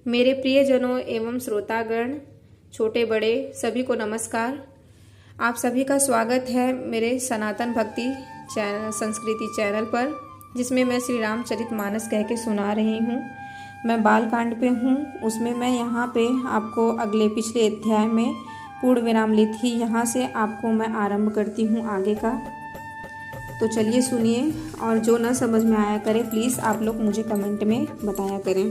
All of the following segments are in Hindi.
मेरे प्रियजनों एवं श्रोतागण, छोटे बड़े सभी को नमस्कार। आप सभी का स्वागत है मेरे सनातन भक्ति संस्कृति चैनल पर, जिसमें मैं श्री रामचरितमानस कह के सुना रही हूँ। मैं बालकांड पे हूँ, उसमें मैं यहाँ पे आपको अगले पिछले अध्याय में पूर्ण विराम ली थी, यहाँ से आपको मैं आरंभ करती हूँ आगे का। तो चलिए सुनिए, और जो न समझ में आया करे प्लीज़ आप लोग मुझे कमेंट में बताया करें।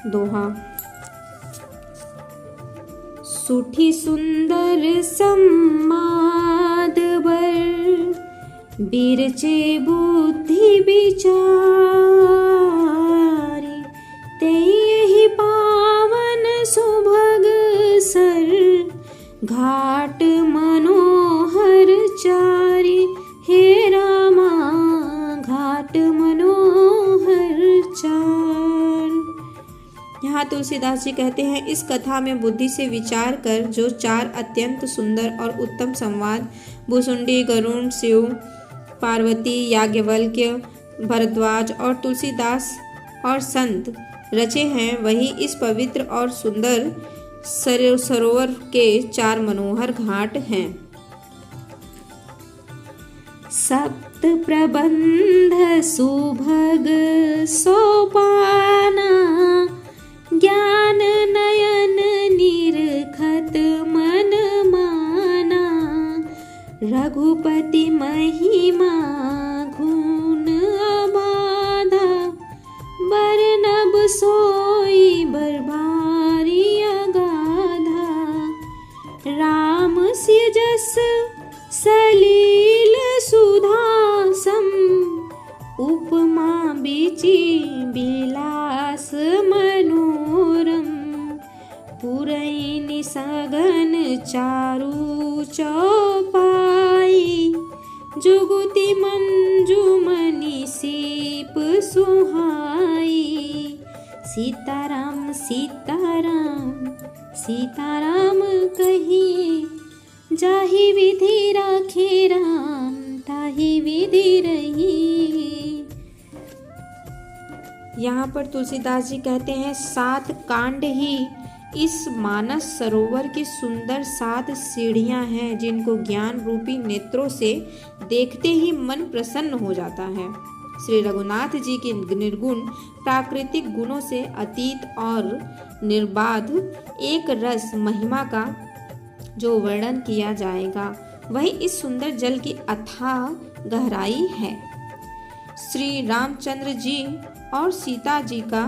दोहा। सुठी सुंदर सम्माद बर, बिरचे बुद्धि विचारी, तेहि पावन सुभग सर, घाट मनोहर चारी। हे रामा घाट मनोहर चार। यहाँ तुलसीदास जी कहते हैं, इस कथा में बुद्धि से विचार कर जो चार अत्यंत सुंदर और उत्तम संवाद भुसुंडी, गरुड़, शिव, पार्वती, याज्ञवल्क्य, भरद्वाज और तुलसीदास और संत रचे हैं, वही इस पवित्र और सुंदर सरोवर के चार मनोहर घाट हैं। सप्त प्रबंध सुभग सोपाना, ज्ञान नयन निरखत मन माना। रघुपति महिमा गुण अबाधा, बरनब सोई बरबारी अगाधा। राम सिय जस सलील सुधासम, उपमा बीची बिलास मनोरम। पुरैनी सघन चारु चौपाई, जुगुति मंजुमनि सीप सुहाई। सीताराम सीताराम सीताराम कहिए, जाहि विधि राखे राम, ताहि विधि रही। यहाँ पर तुलसीदास जी कहते हैं, 7 कांड ही इस मानस सरोवर की सुंदर 7 सीढ़ियाँ हैं, जिनको ज्ञान रूपी नेत्रों से देखते ही मन प्रसन्न हो जाता है। श्री रघुनाथ जी की निर्गुण प्राकृतिक गुणों से अतीत और निर्बाध एक रस महिमा का जो वर्णन किया जाएगा, वही इस सुंदर जल की अथाह गहराई है। श्री रामचंद्र जी और सीता जी का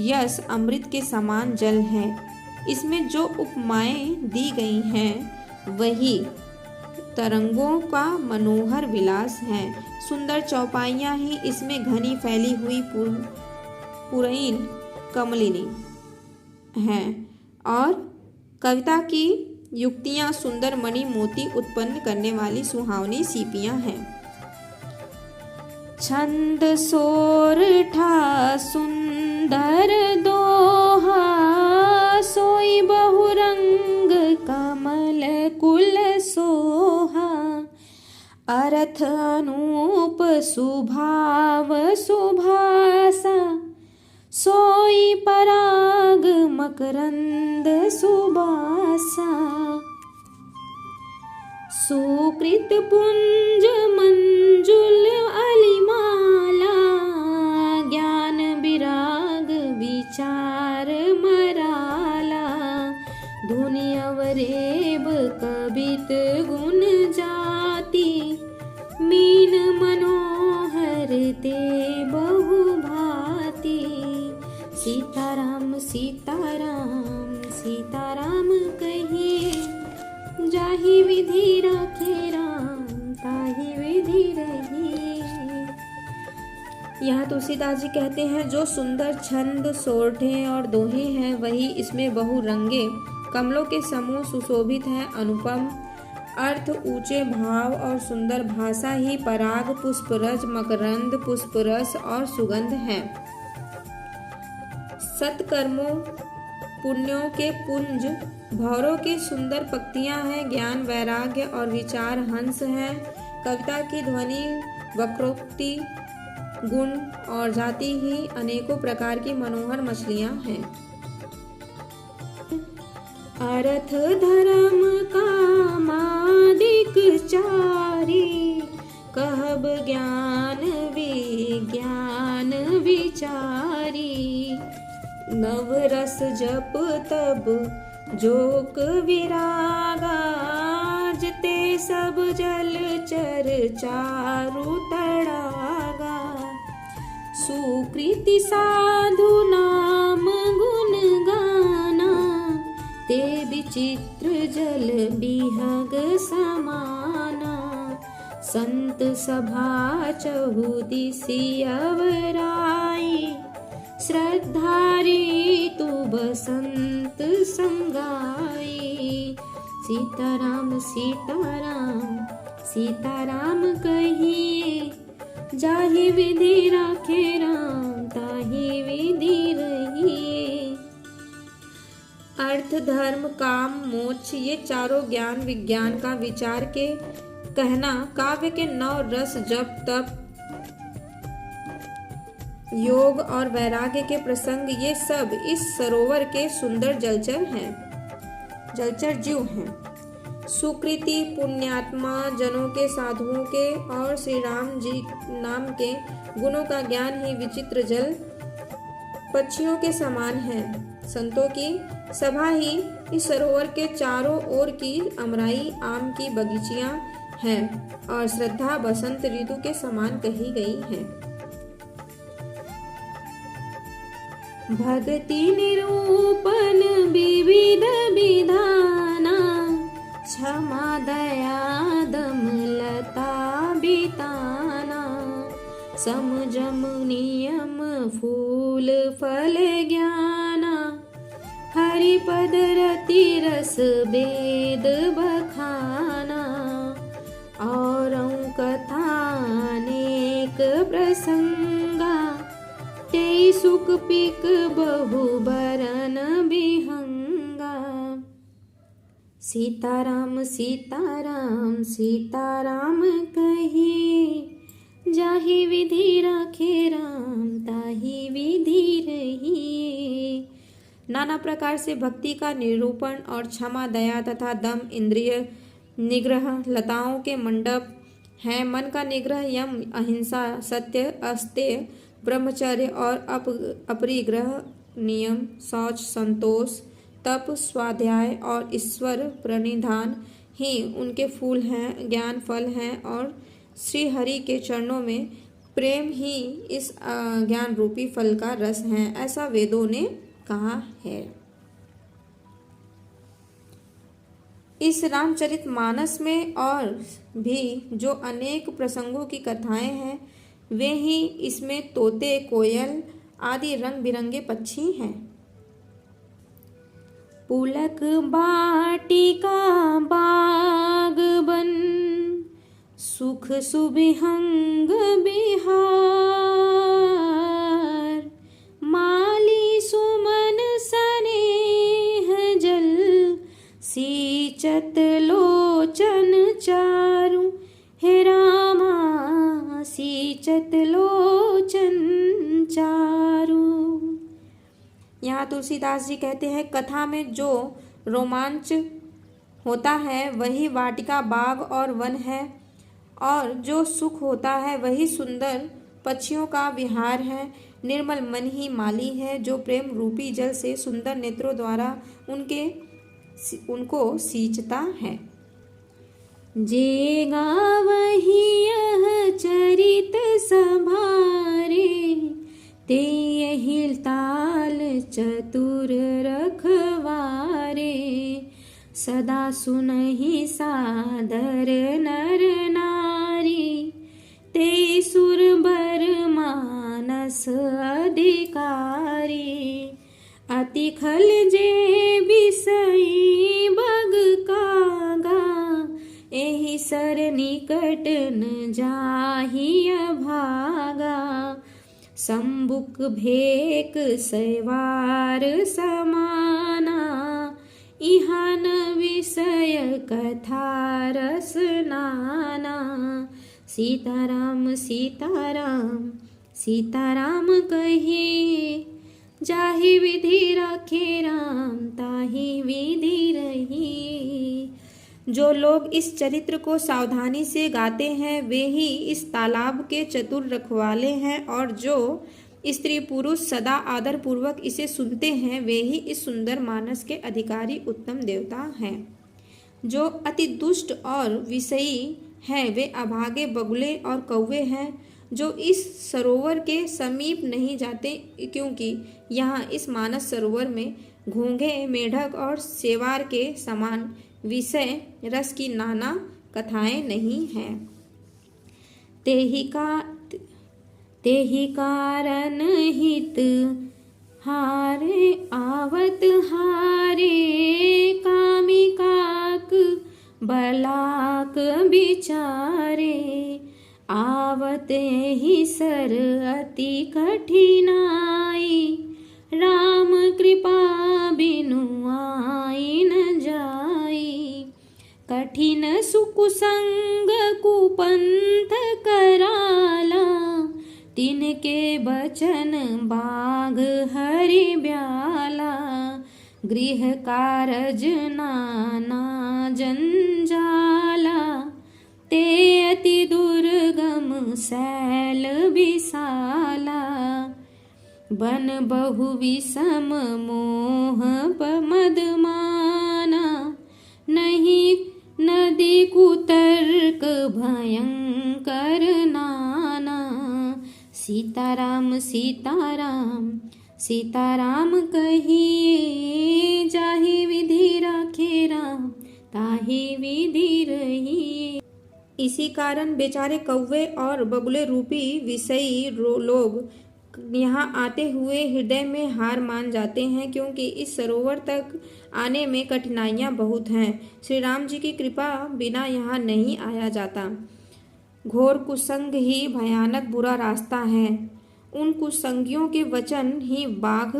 यश अमृत के समान जल है। इसमें जो उपमाएं दी गई हैं, वही तरंगों का मनोहर विलास है। सुंदर चौपाइयाँ ही इसमें घनी फैली हुई पुरैन कमलिनी हैं, और कविता की युक्तियाँ सुंदर मणि मोती उत्पन्न करने वाली सुहावनी सीपियाँ हैं। छंद सोरठा सुंदर दोहा, सोई बहुरंग कमल कुल सोहा। अर्थ अनूप सुभाव सुभासा, सोई पराग मकरंद सुबासा। सुकृत पुंज मंजुल अलिमाला, ज्ञान विराग विचार मराला। धुनि अवरेब कबित गुण जाति, मीन मनोहर ते बहु भांति। सीताराम सीताराम सीताराम कहिए, जाहि विधि राखे राम, ताहि विधि रही। यहाँ तुलसीदास जी कहते हैं, जो सुंदर छंद सोरठे और दोहे हैं, वही इसमें बहुरंगे कमलों के समूह सुशोभित हैं। अनुपम अर्थ, ऊंचे भाव और सुंदर भाषा ही पराग, पुष्परज, मकरंद, पुष्परस और सुगंध है। सत्कर्मों पुण्यों के पुंज, भौरों की सुंदर पंक्तियां हैं। ज्ञान, वैराग्य और विचार हंस हैं। कविता की ध्वनि, वक्रोक्ति, गुण और जाति ही अनेकों प्रकार की मनोहर मछलियां हैं। अर्थ धर्म कामादिक चारि, कहब ज्ञान विज्ञान विचारी। नवरस जप तब जोक विरागा, जते सब जल चर चारु तड़ागा। सुकृति साधु नाम गुण गाना, ते विचित्र जल बिहग समाना। संत सभा चहुदिसि अवराई, श्रद्धारी तू बसंत संगाई। सीताराम सीताराम सीताराम कहिए, जाहि विधि राखे राम ताहि विधि रहिए। अर्थ धर्म काम मोक्ष ये चारों ज्ञान विज्ञान का विचार के कहना, काव्य के नौ रस जप तप योग और वैराग्य के प्रसंग, ये सब इस सरोवर के सुंदर जलचर जीव हैं। सुकृति पुण्यात्मा जनों के, साधुओं के और श्री राम जी नाम के गुणों का ज्ञान ही विचित्र जल पक्षियों के समान है। संतों की सभा ही इस सरोवर के चारों ओर की अमराई आम की बगीचियां हैं और श्रद्धा बसंत ऋतु के समान कही गई है। भक्ति निरूपण विविध विधाना, क्षमा दया दमलता बिताना। समजम नियम फूल फल ज्ञाना, हरिपद रति रस वेद बखाना। और कथानेक प्रसंगा, ते सुख पिक बहु बरन बिहंगा। सीताराम सीताराम सीताराम कहिए, जाहि विधि राखे राम ताहि विधि रहिए। नाना प्रकार से भक्ति का निरूपण और क्षमा दया तथा दम इंद्रिय निग्रह लताओं के मंडप हैं। मन का निग्रह यम अहिंसा सत्य अस्तेय ब्रह्मचर्य और अपरिग्रह नियम, शौच संतोष तप स्वाध्याय और ईश्वर प्रणिधान ही उनके फूल हैं, ज्ञान फल हैं। और श्री हरि के चरणों में प्रेम ही इस ज्ञान रूपी फल का रस है, ऐसा वेदों ने कहा है। इस रामचरितमानस में और भी जो अनेक प्रसंगों की कथाएं हैं, वे ही इसमें तोते कोयल आदि रंग बिरंगे पक्षी हैं। पुलक बाटिका बागबन, सुख सुबिहंग बिहार। माली सुमन सनेह जल, सींचत लोचन चारु। हे रामा सींचत लोचन चारु। यहाँ तुलसीदास जी कहते हैं, कथा में जो रोमांच होता है वही वाटिका बाग और वन है, और जो सुख होता है वही सुंदर पक्षियों का विहार है। निर्मल मन ही माली है, जो प्रेम रूपी जल से सुंदर नेत्रों द्वारा उनको सींचता है। जे गावहि यह चरित सभारे, ते यही ताल चतुर रखवारे। सदा सुनहि सादर नर नारी, ते सुर बर मानस अधिकारी। अति खल जे विषयी बग कागा, एहि सर निकट न जाहि अभागा। संबुक भेक सैवार समाना, इहाँ न विषय कथा रस नाना। सीताराम सीताराम सीताराम कहिए, जाहि विधि राखे राम, ताहि विधि रही। जो लोग इस चरित्र को सावधानी से गाते हैं वे ही इस तालाब के चतुर रखवाले हैं, और जो स्त्री पुरुष सदा आदर पूर्वक इसे सुनते हैं वे ही इस सुंदर मानस के अधिकारी उत्तम देवता हैं। जो अति दुष्ट और विषयी हैं वे अभागे बगुले और कौवे हैं, जो इस सरोवर के समीप नहीं जाते, क्योंकि यहाँ इस मानस सरोवर में घोंघे, मेढक और सेवार के समान विषय रस की नाना कथाएं नहीं हैं। तेहि कारण हित हारे आवत हारे, कामी काक बलाक बिचारे, आवत ही सर अति कठिनाई, राम कृपा बिनु आई न जाई। कठिन सुकुसंग कुपंथ कराला, तिनके बचन बाघ हरि ब्याला, गृह कारज नाना जंजाला, ते अति दुर्गम सैल विशाला, बन बहु विषम मोह मद माना, नहीं नदी कुतर्क भयंकर नाना। सीताराम सीताराम सीताराम कहिए, जाहि विधि राखे राम, ताहि विधि रहिए। इसी कारण बेचारे कौवे और बगुले रूपी विषयी लोग यहाँ आते हुए हृदय में हार मान जाते हैं, क्योंकि इस सरोवर तक आने में कठिनाइयाँ बहुत हैं। श्री राम जी की कृपा बिना यहाँ नहीं आया जाता। घोर कुसंग ही भयानक बुरा रास्ता है। उन कुसंगियों के वचन ही बाघ,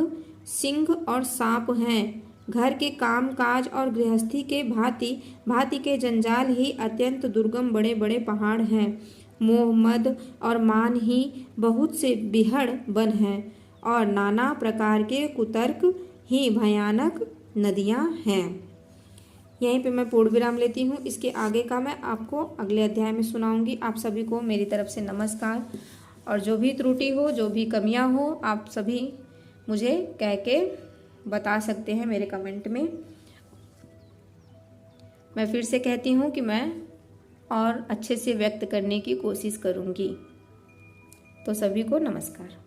सिंह और सांप हैं। घर के काम काज और गृहस्थी के भांति भांति के जंजाल ही अत्यंत दुर्गम बड़े बड़े पहाड़ हैं। मोह मद और मान ही बहुत से बिहड़ वन हैं, और नाना प्रकार के कुतर्क ही भयानक नदियाँ हैं। यहीं पे मैं पूर्ण विराम लेती हूँ। इसके आगे का मैं आपको अगले अध्याय में सुनाऊंगी। आप सभी को मेरी तरफ से नमस्कार, और जो भी त्रुटि हो, जो भी कमियाँ हो, आप सभी मुझे कह के बता सकते हैं मेरे कमेंट में। मैं फिर से कहती हूँ कि मैं और अच्छे से व्यक्त करने की कोशिश करूँगी। तो सभी को नमस्कार।